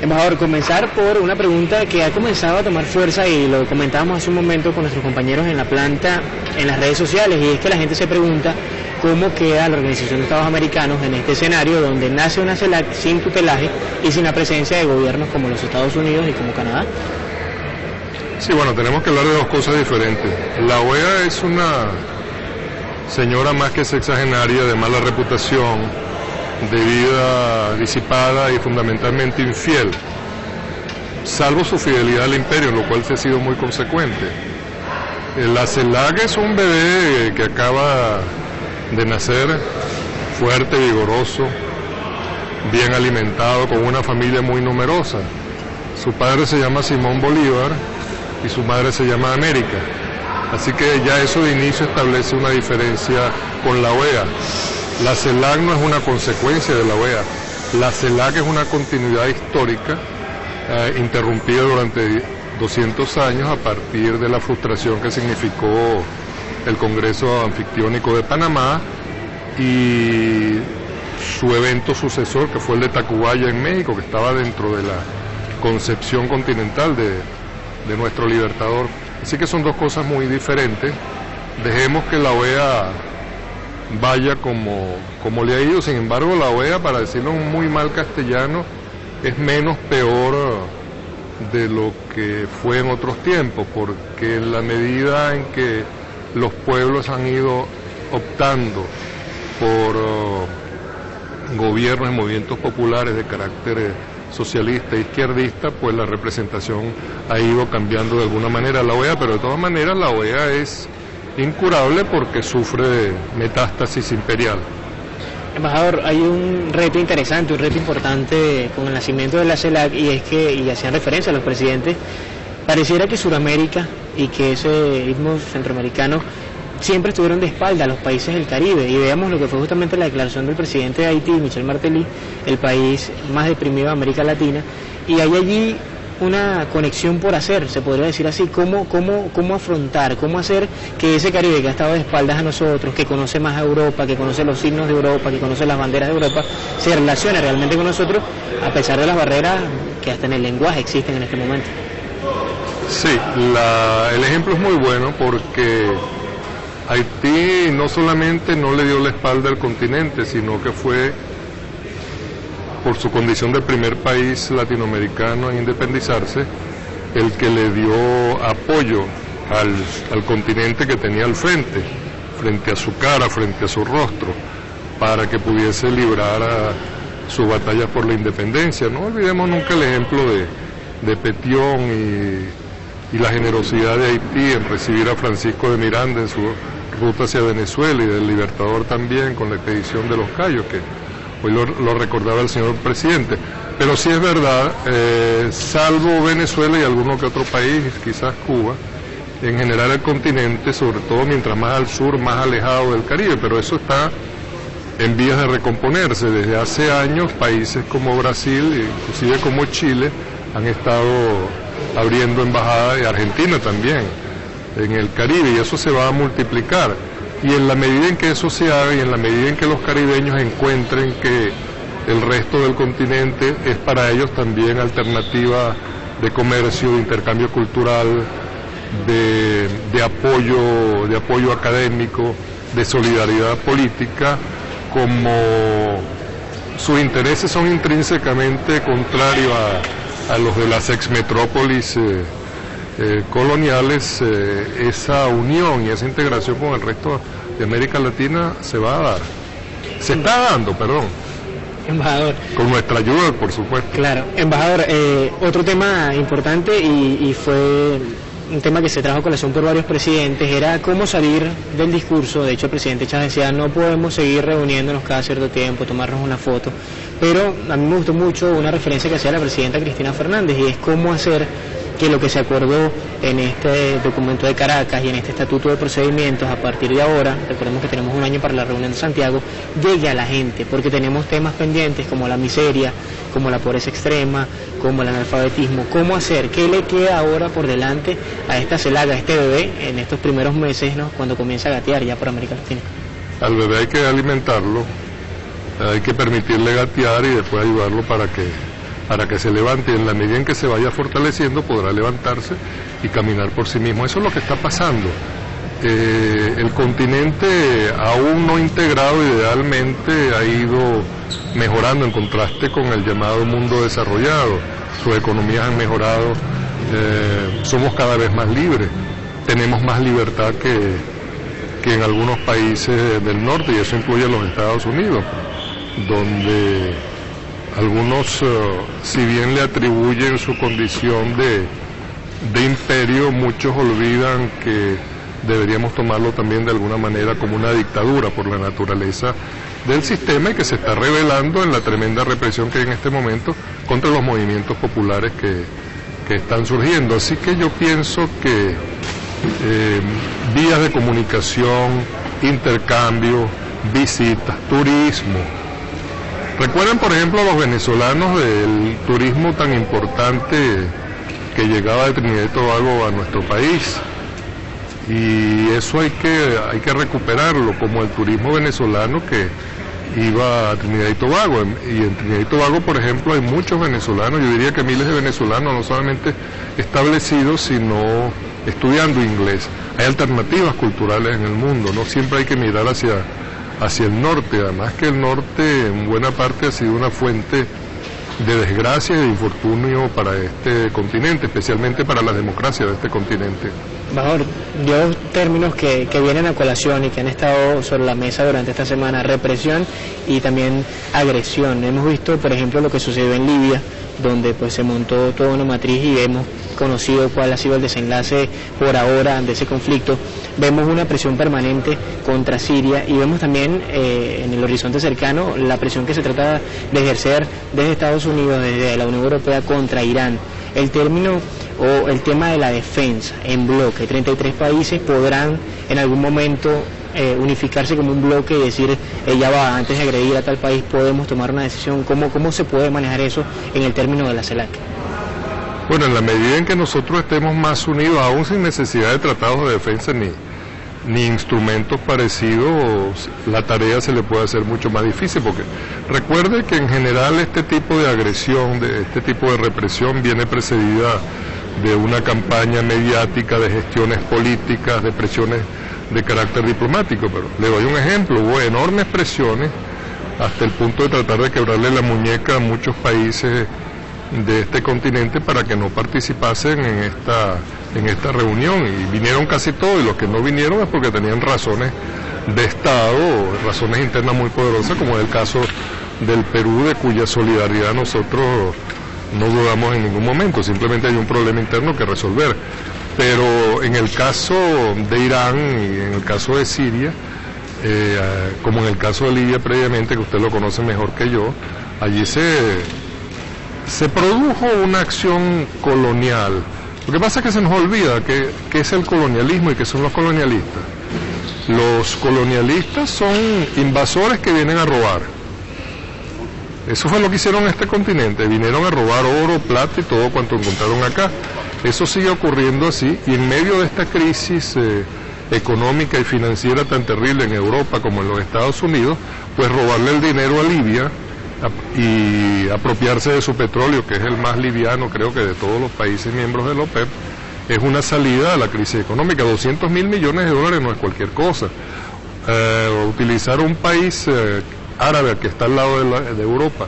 Embajador, comenzar por una pregunta que ha comenzado a tomar fuerza y lo comentábamos hace un momento con nuestros compañeros en la planta, en las redes sociales, y es que la gente se pregunta cómo queda la Organización de Estados Americanos en este escenario donde nace una CELAC sin tutelaje y sin la presencia de gobiernos como los Estados Unidos y como Canadá. Sí, bueno, tenemos que hablar de dos cosas diferentes. La OEA es una señora más que sexagenaria, de mala reputación, de vida disipada y fundamentalmente infiel, salvo su fidelidad al imperio, en lo cual se ha sido muy consecuente. La CELAC es un bebé que acaba de nacer, fuerte, vigoroso, bien alimentado, con una familia muy numerosa. Su padre se llama Simón Bolívar y su madre se llama América. Así que ya eso de inicio establece una diferencia con la OEA. La CELAC no es una consecuencia de la OEA. La CELAC es una continuidad histórica interrumpida durante 200 años a partir de la frustración que significó el Congreso Anfictiónico de Panamá y su evento sucesor, que fue el de Tacubaya en México, que estaba dentro de la concepción continental de nuestro libertador. Así que son dos cosas muy diferentes. Dejemos que la OEA vaya como le ha ido. Sin embargo, la OEA, para decirlo en muy mal castellano, es menos peor de lo que fue en otros tiempos, porque en la medida en que los pueblos han ido optando por gobiernos y movimientos populares de carácter socialista e izquierdista, pues la representación ha ido cambiando de alguna manera la OEA, pero de todas maneras la OEA es incurable porque sufre de metástasis imperial. Embajador, hay un reto interesante, un reto importante con el nacimiento de la CELAC, y es que, y hacían referencia a los presidentes, pareciera que Sudamérica y que ese istmo centroamericano siempre estuvieron de espalda a los países del Caribe, y veamos lo que fue justamente la declaración del presidente de Haití, Michel Martelly, el país más deprimido de América Latina, y hay allí una conexión por hacer, se podría decir así. ¿Cómo afrontar, cómo hacer que ese Caribe que ha estado de espaldas a nosotros, que conoce más a Europa, que conoce los signos de Europa, que conoce las banderas de Europa, se relacione realmente con nosotros, a pesar de las barreras que hasta en el lenguaje existen en este momento? Sí, el ejemplo es muy bueno porque Haití no solamente no le dio la espalda al continente, sino que fue, por su condición de primer país latinoamericano en independizarse, el que le dio apoyo al continente que tenía al frente a su cara, frente a su rostro, para que pudiese librar su batalla por la independencia. No olvidemos nunca el ejemplo de Petión y la generosidad de Haití en recibir a Francisco de Miranda en su ruta hacia Venezuela, y del Libertador también con la expedición de los Cayos, que hoy lo recordaba el señor presidente. Pero sí es verdad, salvo Venezuela y alguno que otro país, quizás Cuba, en general el continente, sobre todo mientras más al sur, más alejado del Caribe, pero eso está en vías de recomponerse. Desde hace años países como Brasil, inclusive como Chile, han estado abriendo embajadas, y Argentina también, en el Caribe, y eso se va a multiplicar. Y en la medida en que eso se haga, y en la medida en que los caribeños encuentren que el resto del continente es para ellos también alternativa de comercio, de intercambio cultural, de apoyo académico, de solidaridad política, como sus intereses son intrínsecamente contrarios a los de las exmetrópolis coloniales, esa unión y esa integración con el resto de América Latina se va a dar. Se está dando, perdón. Embajador. Con nuestra ayuda, por supuesto. Claro. Embajador, otro tema importante y fue un tema que se trajo a colación por varios presidentes, era cómo salir del discurso. De hecho, el presidente Chávez decía, no podemos seguir reuniéndonos cada cierto tiempo, tomarnos una foto. Pero a mí me gustó mucho una referencia que hacía la presidenta Cristina Fernández, y es cómo hacer que lo que se acordó en este documento de Caracas y en este estatuto de procedimientos, a partir de ahora, recordemos que tenemos un año para la reunión de Santiago, llegue a la gente, porque tenemos temas pendientes como la miseria, como la pobreza extrema, como el analfabetismo. ¿Cómo hacer? ¿Qué le queda ahora por delante a esta CELAC, a este bebé, en estos primeros meses, ¿no?, cuando comienza a gatear ya por América Latina? Al bebé hay que alimentarlo, hay que permitirle gatear y después ayudarlo para que para que se levante, y en la medida en que se vaya fortaleciendo podrá levantarse y caminar por sí mismo. Eso es lo que está pasando. El continente aún no integrado idealmente ha ido mejorando en contraste con el llamado mundo desarrollado. Sus economías han mejorado, somos cada vez más libres, tenemos más libertad que en algunos países del norte, y eso incluye a los Estados Unidos, donde algunos, si bien le atribuyen su condición de imperio, muchos olvidan que deberíamos tomarlo también de alguna manera como una dictadura por la naturaleza del sistema, y que se está revelando en la tremenda represión que hay en este momento contra los movimientos populares que están surgiendo. Así que yo pienso que vías de comunicación, intercambio, visitas, turismo. Recuerden, por ejemplo, a los venezolanos del turismo tan importante que llegaba de Trinidad y Tobago a nuestro país. Y eso hay que recuperarlo, como el turismo venezolano que iba a Trinidad y Tobago. Y en Trinidad y Tobago, por ejemplo, hay muchos venezolanos, yo diría que miles de venezolanos, no solamente establecidos, sino estudiando inglés. Hay alternativas culturales en el mundo, no siempre hay que mirar hacia el norte, además que el norte en buena parte ha sido una fuente de desgracia y de infortunio para este continente, especialmente para la democracia de este continente. Embajador, dos términos que vienen a colación y que han estado sobre la mesa durante esta semana: represión y también agresión. Hemos visto, por ejemplo, lo que sucedió en Libia, donde pues se montó toda una matriz y hemos conocido cuál ha sido el desenlace por ahora de ese conflicto. Vemos una presión permanente contra Siria y vemos también en el horizonte cercano la presión que se trata de ejercer desde Estados Unidos, desde la Unión Europea contra Irán. El término o el tema de la defensa en bloque, 33 países podrán en algún momento unificarse como un bloque y decir, ya va, antes de agredir a tal país podemos tomar una decisión. ¿Cómo se puede manejar eso en el término de la CELAC? Bueno, en la medida en que nosotros estemos más unidos, aún sin necesidad de tratados de defensa ni instrumentos parecidos, la tarea se le puede hacer mucho más difícil, porque recuerde que en general este tipo de agresión, este tipo de represión viene precedida de una campaña mediática, de gestiones políticas, de presiones de carácter diplomático. Pero le doy un ejemplo: hubo enormes presiones hasta el punto de tratar de quebrarle la muñeca a muchos países de este continente para que no participasen en esta reunión, y vinieron casi todos, y los que no vinieron es porque tenían razones de Estado, razones internas muy poderosas, como es el caso del Perú, de cuya solidaridad nosotros no dudamos en ningún momento. Simplemente hay un problema interno que resolver. Pero en el caso de Irán y en el caso de Siria, como en el caso de Libia previamente, que usted lo conoce mejor que yo, allí se produjo una acción colonial. Lo que pasa es que se nos olvida que es el colonialismo y que son los colonialistas. Los colonialistas son invasores que vienen a robar. Eso fue lo que hicieron en este continente: vinieron a robar oro, plata y todo cuanto encontraron acá. Eso sigue ocurriendo así, y en medio de esta crisis económica y financiera tan terrible en Europa como en los Estados Unidos, pues robarle el dinero a Libia y apropiarse de su petróleo, que es el más liviano creo que de todos los países miembros de la OPEP, es una salida a la crisis económica. 200.000 millones de dólares no es cualquier cosa. Utilizar un país árabe que está al lado de Europa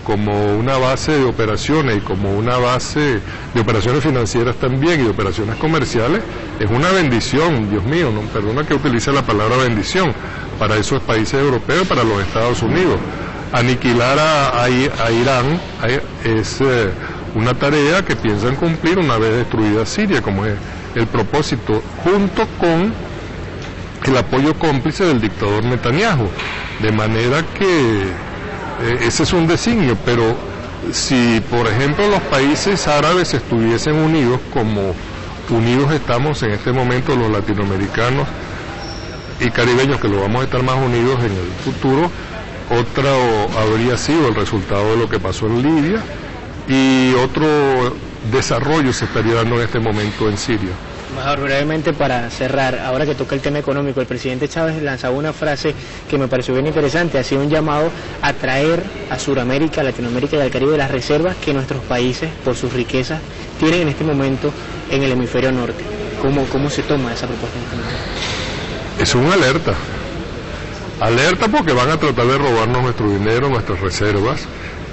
como una base de operaciones y como una base de operaciones financieras también y de operaciones comerciales es una bendición. Dios mío, no, perdona que utilice la palabra bendición para esos países europeos, para los Estados Unidos. Aniquilar a Irán es una tarea que piensan cumplir una vez destruida Siria, como es el propósito, junto con el apoyo cómplice del dictador Netanyahu. De manera que ese es un designio, pero si por ejemplo los países árabes estuviesen unidos como unidos estamos en este momento los latinoamericanos y caribeños, que lo vamos a estar más unidos en el futuro, otro habría sido el resultado de lo que pasó en Libia, y otro desarrollo se estaría dando en este momento en Siria. Embajador, brevemente para cerrar, ahora que toca el tema económico, el presidente Chávez lanzaba una frase que me pareció bien interesante, hacía un llamado a traer a Sudamérica, Latinoamérica y al Caribe las reservas que nuestros países, por sus riquezas, tienen en este momento en el hemisferio norte. ¿Cómo se toma esa propuesta? Es una alerta. Alerta porque van a tratar de robarnos nuestro dinero, nuestras reservas,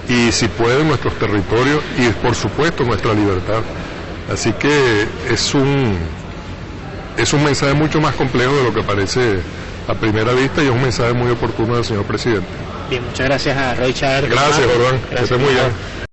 y si pueden nuestros territorios y por supuesto nuestra libertad. Así que es un mensaje mucho más complejo de lo que parece a primera vista y es un mensaje muy oportuno del señor presidente. Bien, muchas gracias a Roy Chávez. Gracias, Jordán. Que esté muy bien.